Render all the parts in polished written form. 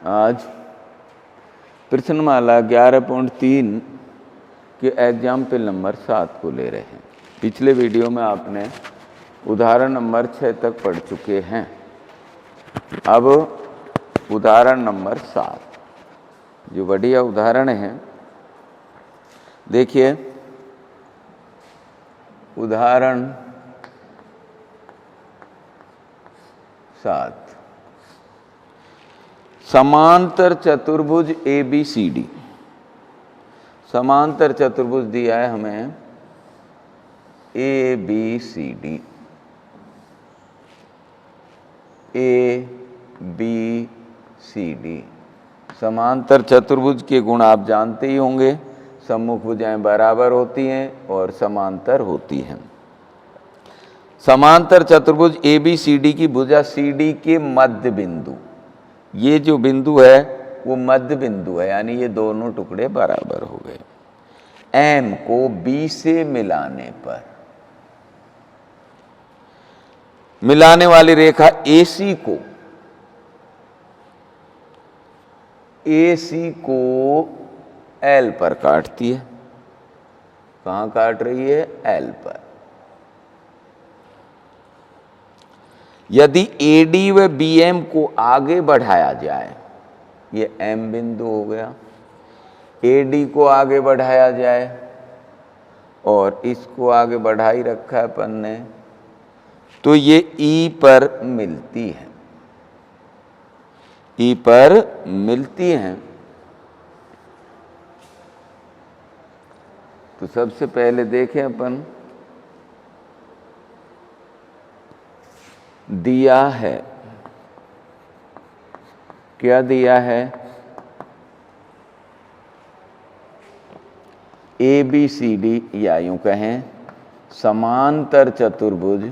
आज प्रश्नमाला 11.3 के example number 7 को ले रहे हैं। पिछले वीडियो में आपने उदाहरण नंबर 6 तक पढ़ चुके हैं। अब उदाहरण नंबर 7 जो बढ़िया उदाहरण है, देखिए उदाहरण 7, समांतर चतुर्भुज ABCD। समांतर चतुर्भुज दिया है हमें ABCD। समांतर चतुर्भुज के गुण आप जानते ही होंगे। सम्मुख भुजाएं बराबर होती हैं और समांतर होती हैं। समांतर चतुर्भुज ABCD की भुजा CD के मध्य बिंदु, ये जो बिंदु है वो मध्य बिंदु है, यानी ये दोनों टुकड़े बराबर हो गए। M को B से मिलाने पर मिलाने वाली रेखा AC को L पर काटती है। कहाँ काट रही है? L पर। यदि AD व BM को आगे बढ़ाया जाए, ये M बिंदु हो गया, AD को आगे बढ़ाया जाए और इसको आगे बढ़ा ही रखा है अपन ने, तो ये E पर मिलती है। E पर मिलती हैं। तो सबसे पहले देखें अपन, दिया है, क्या दिया है? ABCD, या यूं कहें समांतर चतुर्भुज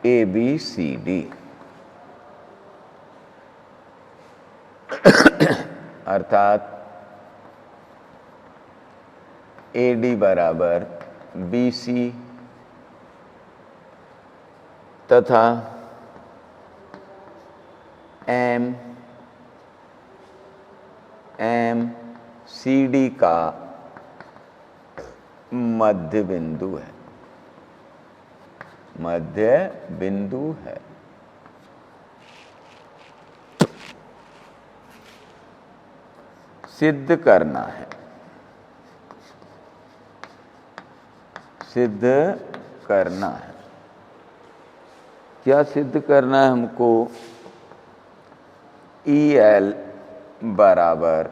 ABCD अर्थात AD बराबर BC तथा CD का मध्य बिंदु है। सिद्ध करना है। क्या सिद्ध करना है हमको? EL बराबर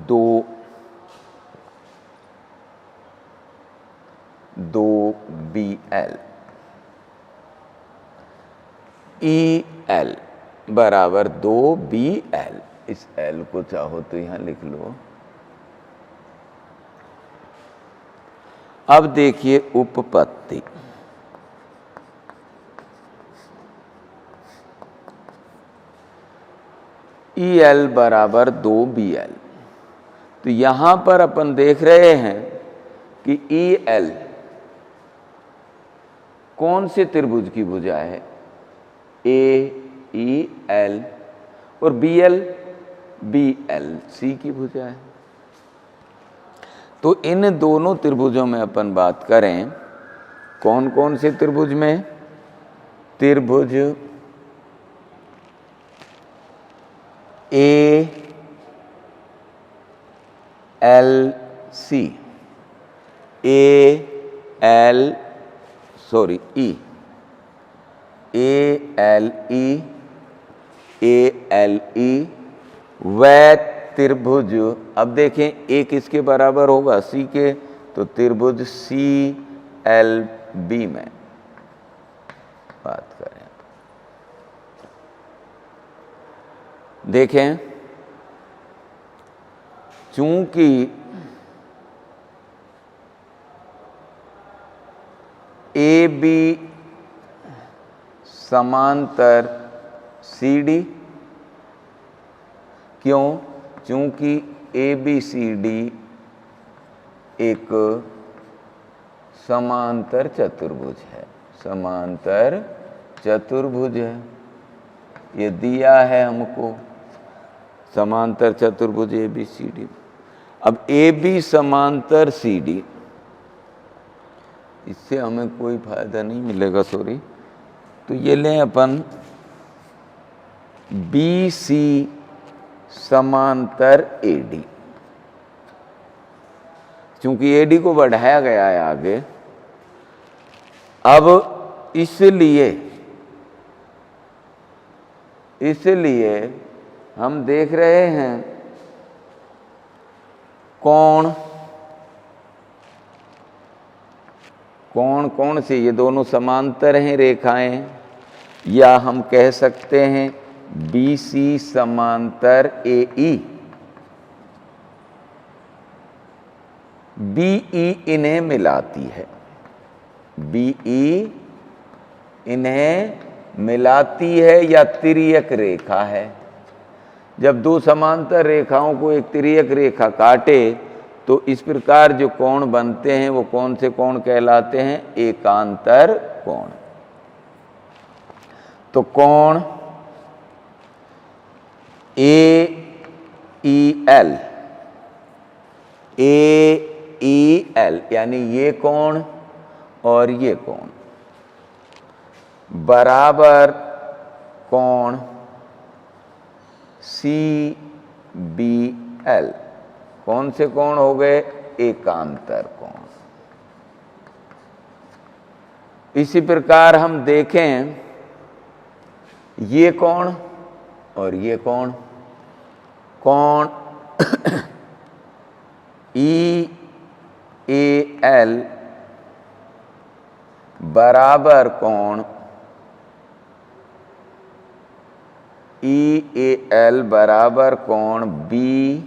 2BL। EL बराबर 2BL। इस L को चाहो तो यहां लिख लो। अब देखिए उपपत्ति। EL बराबर 2BL। तो यहां पर अपन देख रहे हैं कि EL कौन से त्रिभुज की भुजा है? AEL। और BL BLC की भुजा है। तो इन दोनों त्रिभुजों में अपन बात करें, कौन कौन से त्रिभुज में? त्रिभुज ALE व त्रिभुज, अब देखें एक इसके बराबर होगा C के, तो त्रिभुज CLB में बात करें। देखें, चूंकि AB समांतर CD, क्यों? चूंकि ABCD एक समांतर चतुर्भुज है, समांतर चतुर्भुज है। ये दिया है हमको समांतर चतुर्भुज ABCD। अब AB समांतर CD, इससे हमें कोई फायदा नहीं मिलेगा, सॉरी। तो ये लें अपन BC समांतर AD। चूंकि AD को बढ़ाया गया है आगे, अब इसलिए हम देख रहे हैं कोण कौन से, ये दोनों समांतर हैं रेखाएं, या हम कह सकते हैं BC समांतर AE। BE इन्हें मिलाती है, BE इन्हें मिलाती है या तिर्यक रेखा है। जब दो समांतर रेखाओं को एक तिर्यक रेखा काटे तो इस प्रकार जो कोण बनते हैं वो कौन से कोण कहलाते हैं? एकांतर कोण। तो कोण AEL, AEL यानी ये कोण और ये कोण बराबर कोण CBL। कौन से कोण हो गए? एकांतर कोण। इसी प्रकार हम देखें ये कोण और ये कोण, कोण EAL बराबर कोण EAL बराबर कोण BCL।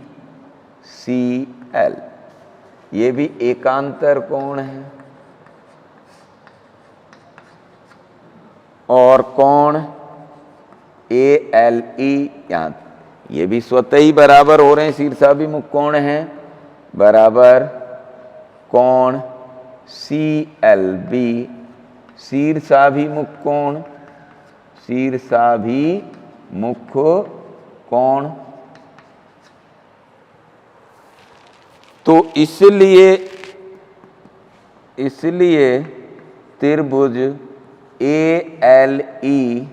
ये भी एकांतर कोण है। और कोण ALE, यहाँ ये भी स्वतः ही बराबर हो रहे हैं, शीर्षाभिमुख कोण हैं, बराबर कोण CLB, शीर्षाभिमुख कोण, शीर्षाभिमुख कोण। तो इसलिए त्रिभुज ALE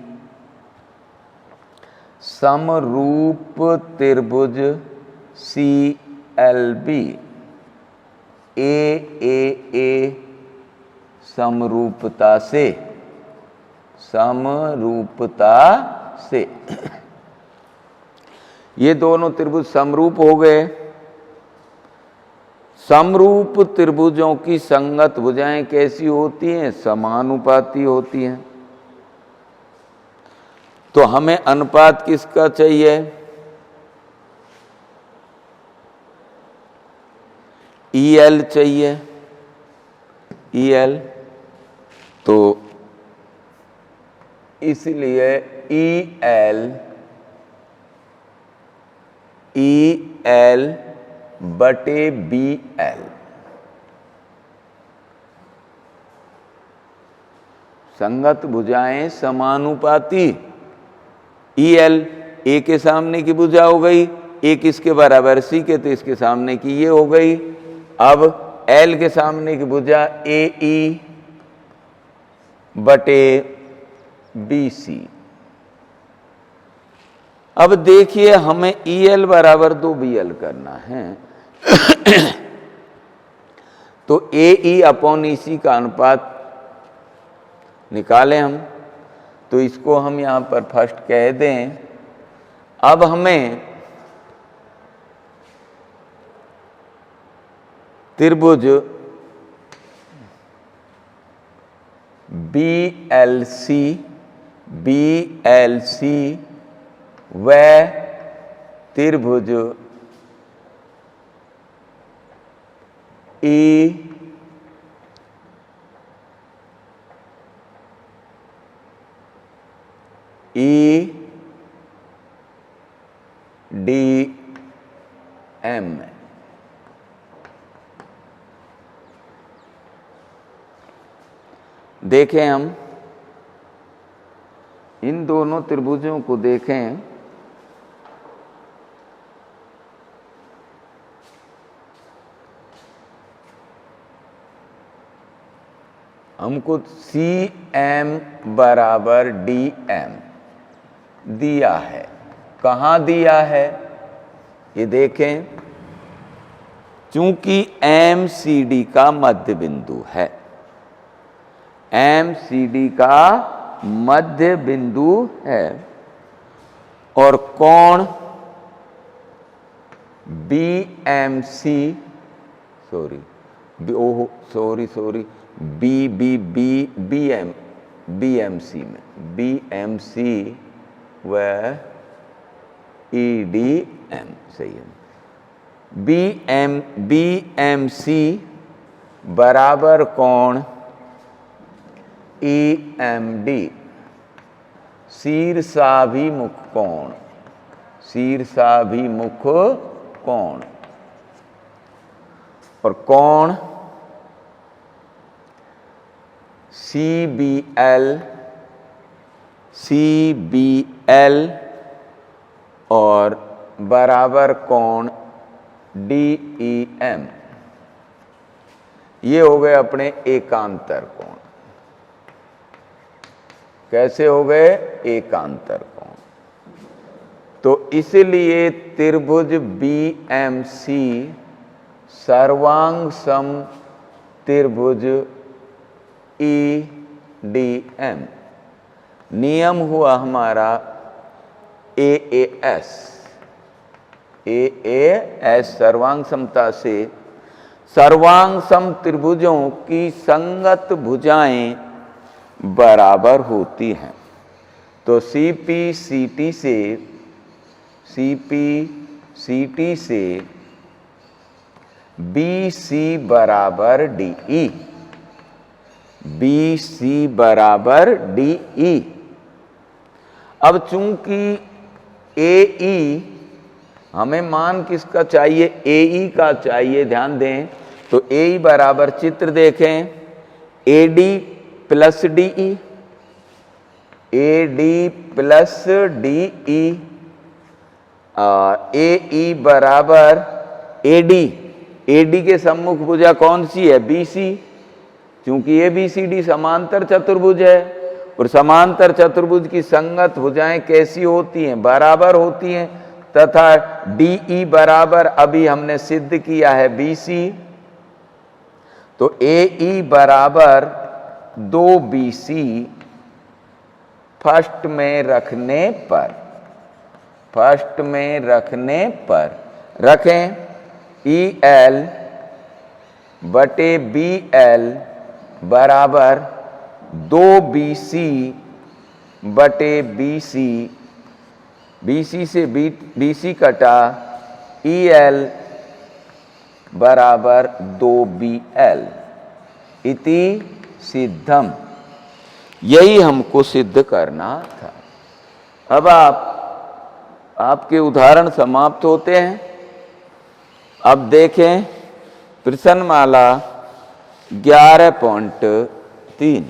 समरूप त्रिभुज CLB AAA समरूपता से ये दोनों त्रिभुज समरूप हो गए। समरूप त्रिभुजों की संगत भुजाएं कैसी होती हैं? समानुपाती होती हैं। तो हमें अनुपात किसका चाहिए? EL चाहिए, EL। तो इसलिए EL बटे BL। संगत भुजाएं समानुपाती। EL A के सामने की भुजा हो गई, एक इसके बराबर C के, तो इसके सामने की ये हो गई। अब L के सामने की भुजा AE बटे BC। अब देखिए हमें EL बराबर 2BL करना है। तो AE अपॉन EC का अनुपात निकालें हम। तो इसको हम यहां पर फर्स्ट कह दें। अब हमें त्रिभुज BLC व त्रिभुज EDM देखें हम इन दोनों त्रिभुजों को देखें, हमको CM बराबर DM दिया है। कहाँ दिया है ये देखें, चूंकि MCD का मध्य बिंदु है, MCD का मध्य बिंदु है और कोण BMC BMC में BMC व EDM सही है। BMC बराबर कोण EMD शीर्षाभिमुख कोण, शीर्षाभिमुख कोण, और कोण CBL और बराबर कोण DEM। ये हो गए अपने एकांतर कोण। कैसे हो गए? एकांतर कोण। तो इसलिए त्रिभुज BMC सर्वांग सम त्रिभुज EDM। नियम हुआ हमारा AAS। सर्वांग समता से सर्वांग सम त्रिभुजों की संगत भुजाएं बराबर होती हैं। तो CPCT से BC बराबर DE, BC बराबर DE। अब चूंकि AE हमें मान किसका चाहिए? AE का चाहिए। ध्यान दें तो AE बराबर चित्र देखें, AD plus DE, AD plus DE, AE बराबर AD के सम्मुख भुजा कौन सी है? BC। क्योंकि ABCD समांतर चतुर्भुज है और समांतर चतुर्भुज की संगत भुजाएं कैसी होती हैं? बराबर होती हैं। तथा DE बराबर अभी हमने सिद्ध किया है BC। तो AE बराबर 2BC फर्स्ट में रखने पर रखें EL बटे BL बराबर 2BC बटे BC। BC से BC कटा, EL बराबर 2BL इति सिद्धम। यही हमको सिद्ध करना था। अब आपके उदाहरण समाप्त होते हैं। अब देखें प्रश्नमाला 11.3।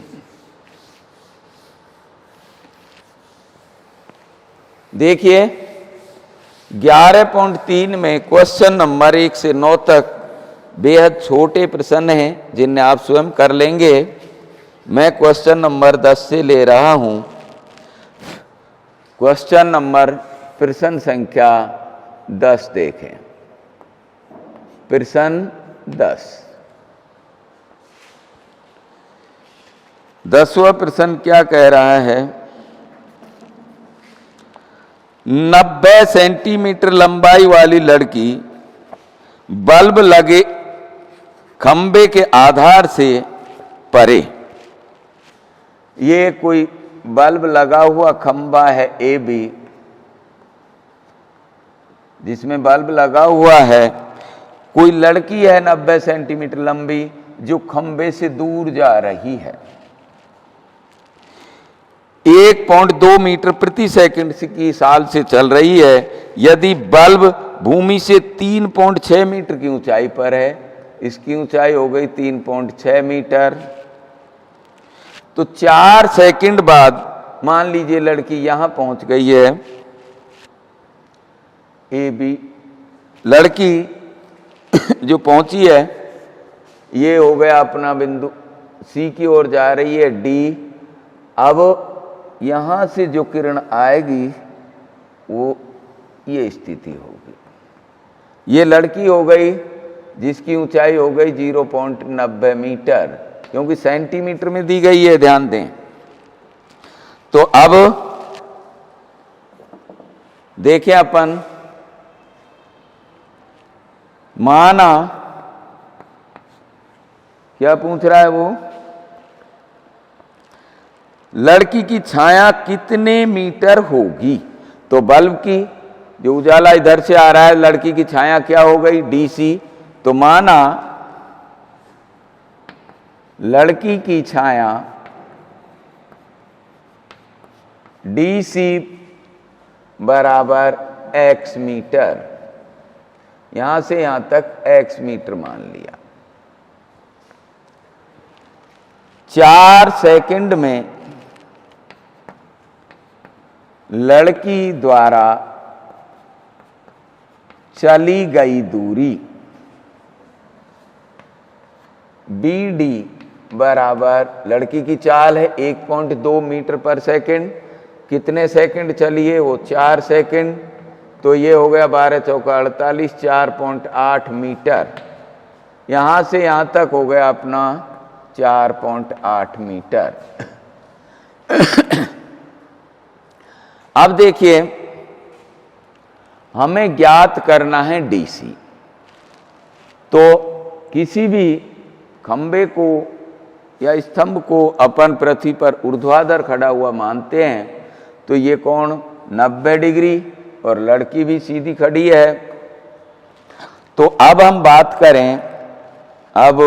देखिए 11.3 में क्वेश्चन नंबर 1 से 9 तक बेहद छोटे प्रश्न हैं जिन्हें आप स्वयं कर लेंगे। मैं क्वेश्चन नंबर 10 से ले रहा हूं। क्वेश्चन नंबर प्रश्न संख्या 10 देखें। प्रश्न 10वां प्रश्न क्या कह रहा है? 90 सेंटीमीटर लंबाई वाली लड़की बल्ब लगे खंबे के आधार से परे। ये कोई बल्ब लगा हुआ खंबा है AB, जिसमें बल्ब लगा हुआ है। कोई लड़की है 90 सेंटीमीटर लंबी जो खंबे से दूर जा रही है। 1.2 मीटर प्रति सेकंड की चाल से चल रही है। यदि बल्ब भूमि से 3.6 मीटर की ऊंचाई पर है, इसकी ऊंचाई हो गई 3.6 मीटर, तो 4 सेकंड बाद मान लीजिए लड़की यहां पहुंच गई है, ए बी, लड़की जो पहुंची है ये हो गया अपना बिंदु, सी की ओर जा रही है डी। अब यहां से जो किरण आएगी वो ये स्थिति होगी। ये लड़की हो गई जिसकी ऊंचाई हो गई 0.90 मीटर, क्योंकि सेंटीमीटर में दी गई है, ध्यान दें। तो अब देखें अपन, माना क्या पूछ रहा है वो, लड़की की छाया कितने मीटर होगी। तो बल्ब की जो उजाला इधर से आ रहा है, लड़की की छाया क्या हो गई, डीसी। तो माना लड़की की छाया डीसी बराबर x मीटर, यहां से यहां तक x मीटर मान लिया। 4 सेकंड में लड़की द्वारा चली गई दूरी BD बराबर, लड़की की चाल है 1.2 मीटर पर सेकंड, कितने सेकंड चली है वो 4 सेकंड। तो ये हो गया 12 चौका 48, 4.8 मीटर। यहां से यहां तक हो गया अपना 4.8 मीटर। अब देखिए हमें ज्ञात करना है डीसी। तो किसी भी खंबे को या स्तंभ को अपन पृथ्वी पर ऊर्ध्वाधर खड़ा हुआ मानते हैं, तो ये कोण 90 डिग्री और लड़की भी सीधी खड़ी है। तो अब हम बात करें, अब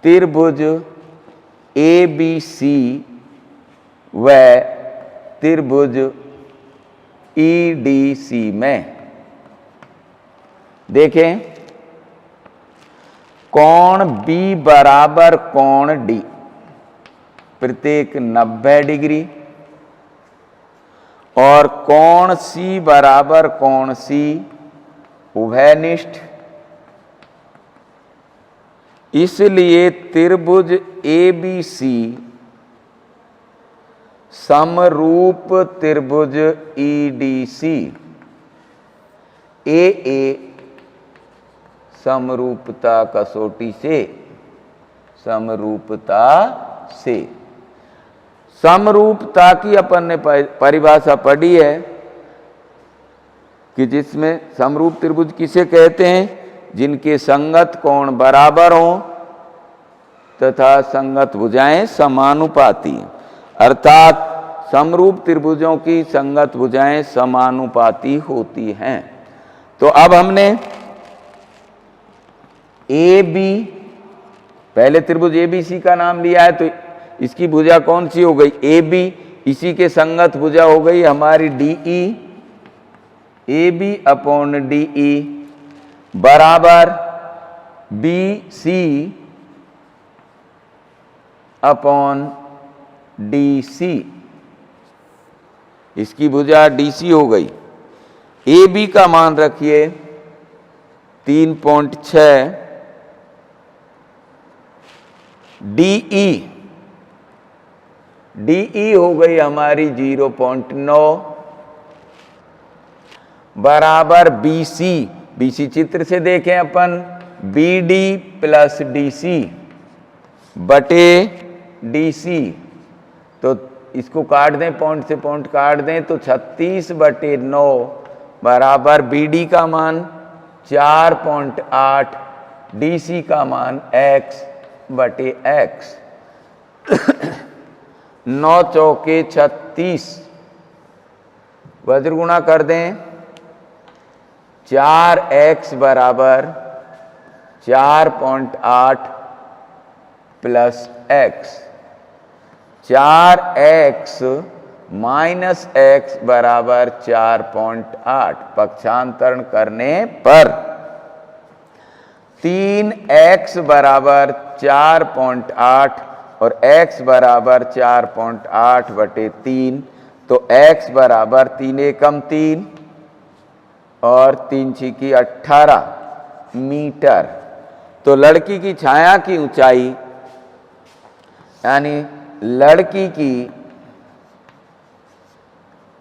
त्रिभुज ABC व त्रिभुज EDC में देखें, कोण B बराबर कोण D प्रत्येक 90 डिग्री और कोण C बराबर कोण C उभयनिष्ठ। इसलिए त्रिभुज ABC समरूप त्रिभुज EDC, AA समरूपता कसौटी से, समरूपता से, समरूपता की अपन ने परिभाषा पढ़ी है कि जिसमें समरूप त्रिभुज किसे कहते हैं, जिनके संगत कोण बराबर हों तथा संगत भुजाएं समानुपाती, अर्थात समरूप त्रिभुजों की संगत भुजाएं समानुपाती होती हैं। तो अब हमने AB, पहले त्रिभुज ABC का नाम लिया है, तो इसकी भुजा कौन सी हो गई, AB। इसी के संगत भुजा हो गई हमारी DE, AB अपॉन DE बराबर BC अपॉन DC। इसकी भुजा DC हो गई। AB का मान रखिए 3.6, DE हो गई हमारी 0.9 बराबर BC चित्र से देखें अपन, BD प्लस DC बटे DC। तो इसको काट दें, पॉइंट से पॉइंट काट दें, तो 36/9 बराबर BD का मान 4.8, DC का मान x/x। 9 चौके 36, वज्रगुणा कर दें, 4x बराबर 4.8 plus x, 4x minus x बराबर 4.8। पक्षांतरण करने पर 3x बराबर 4.8 और x बराबर 4.8 बटे 3, तो x बराबर 3 एकम 3 और 3 छिकी 18 मीटर। तो लड़की की छाया की ऊंचाई यानी लड़की की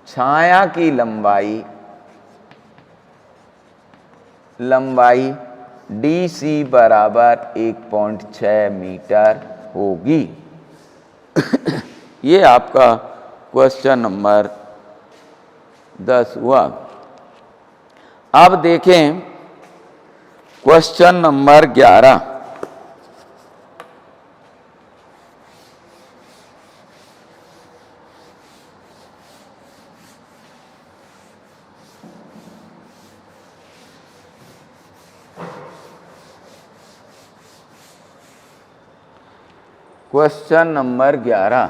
छाया की लंबाई DC बराबर 1.6 मीटर होगी। ये आपका क्वेश्चन नंबर 10 हुआ। अब देखें क्वेश्चन नंबर 11। क्वेश्चन नंबर 11,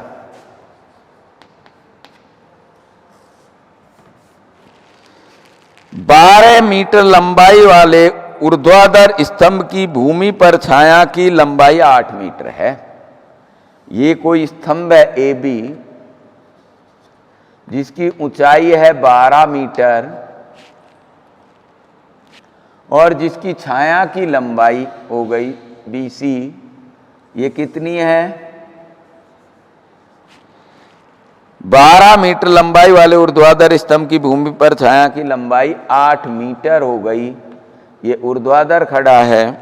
बारह मीटर लंबाई वाले ऊर्ध्वाधर स्तंभ की भूमि पर छाया की लंबाई 8 मीटर है। ये कोई स्तंभ है AB जिसकी ऊंचाई है 12 मीटर और जिसकी छाया की लंबाई हो गई BC। ये कितनी है? 12 मीटर लंबाई वाले ऊर्ध्वाधर स्तंभ की भूमि पर छाया की लंबाई 8 मीटर हो गई। ये ऊर्ध्वाधर खड़ा है।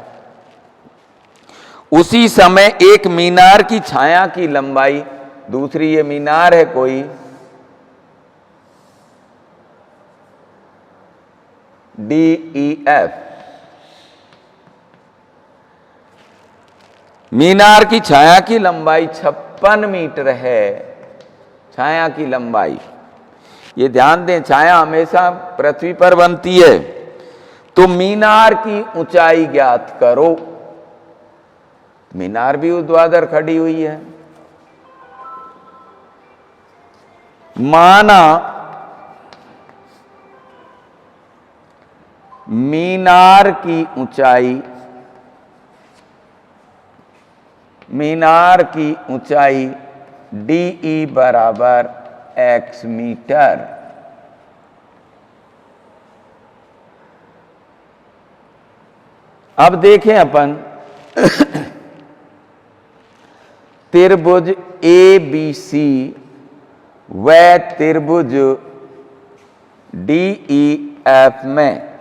उसी समय एक मीनार की छाया की लंबाई, दूसरी ये मीनार है कोई, DEF। मीनार की छाया की लंबाई 56 मीटर है। छाया की लंबाई, ये ध्यान दें, छाया हमेशा पृथ्वी पर बनती है। तो मीनार की ऊंचाई ज्ञात करो। मीनार भी ऊर्ध्वाधर खड़ी हुई है। माना मीनार की ऊंचाई DE बराबर x मीटर। अब देखें अपन त्रिभुज ABC व त्रिभुज DEF में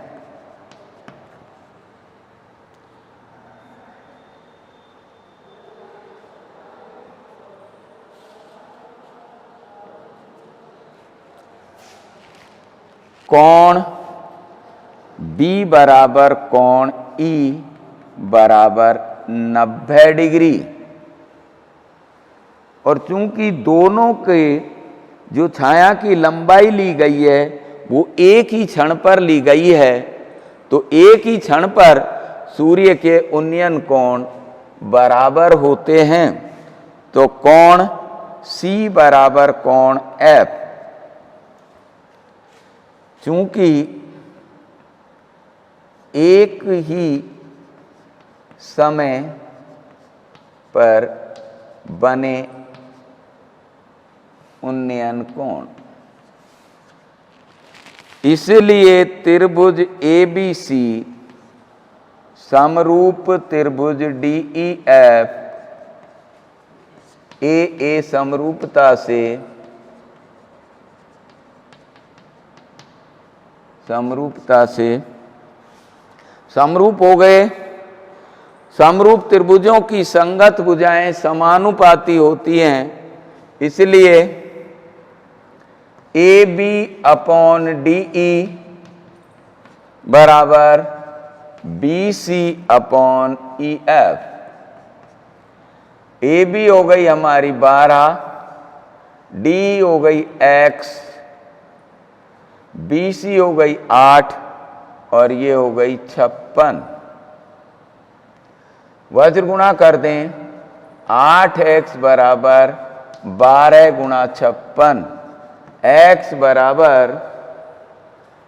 कोण B बराबर कोण E बराबर 90 डिग्री। और चूंकि दोनों के जो छाया की लंबाई ली गई है वो एक ही क्षण पर ली गई है, तो एक ही क्षण पर सूर्य के उन्नयन कोण बराबर होते हैं। तो कोण C बराबर कोण F। चूंकि एक ही समय पर बने उन्नयन कोण, इसलिए त्रिभुज ABC समरूप त्रिभुज DEF AA समरूपता से समरूप हो गए। समरूप त्रिभुजों की संगत भुजाएं समानुपाती होती हैं, इसलिए AB अपॉन DE बराबर BC अपॉन EF। AB हो गई हमारी 12, DE हो गई X, BC हो गई 8 और ये हो गई 56। वज्र गुणा कर दें, 8x बराबर 12 गुणा 56, x बराबर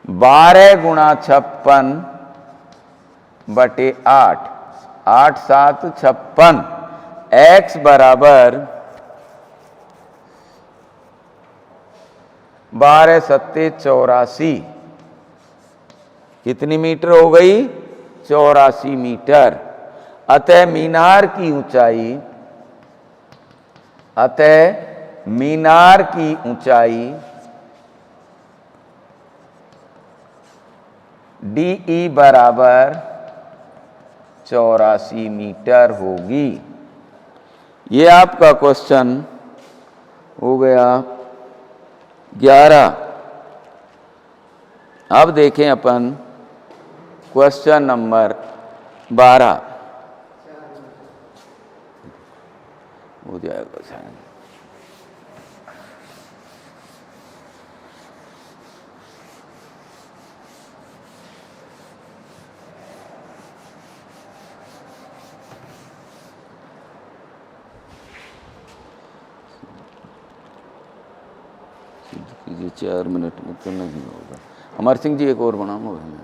12 गुणा 56 बटे 8, 8 7 56, x बराबर 12 सत्ते 84, कितनी मीटर हो गई? 84 मीटर। अतः मीनार की ऊंचाई, अतः मीनार की ऊंचाई DE बराबर 84 मीटर होगी। ये आपका क्वेश्चन हो गया 11। अब देखें अपन क्वेश्चन नंबर 12 हो जाएगा शायद। कीजिए 4 मिनट में तो नहीं होगा। अमर सिंह जी एक और बनाऊंगा।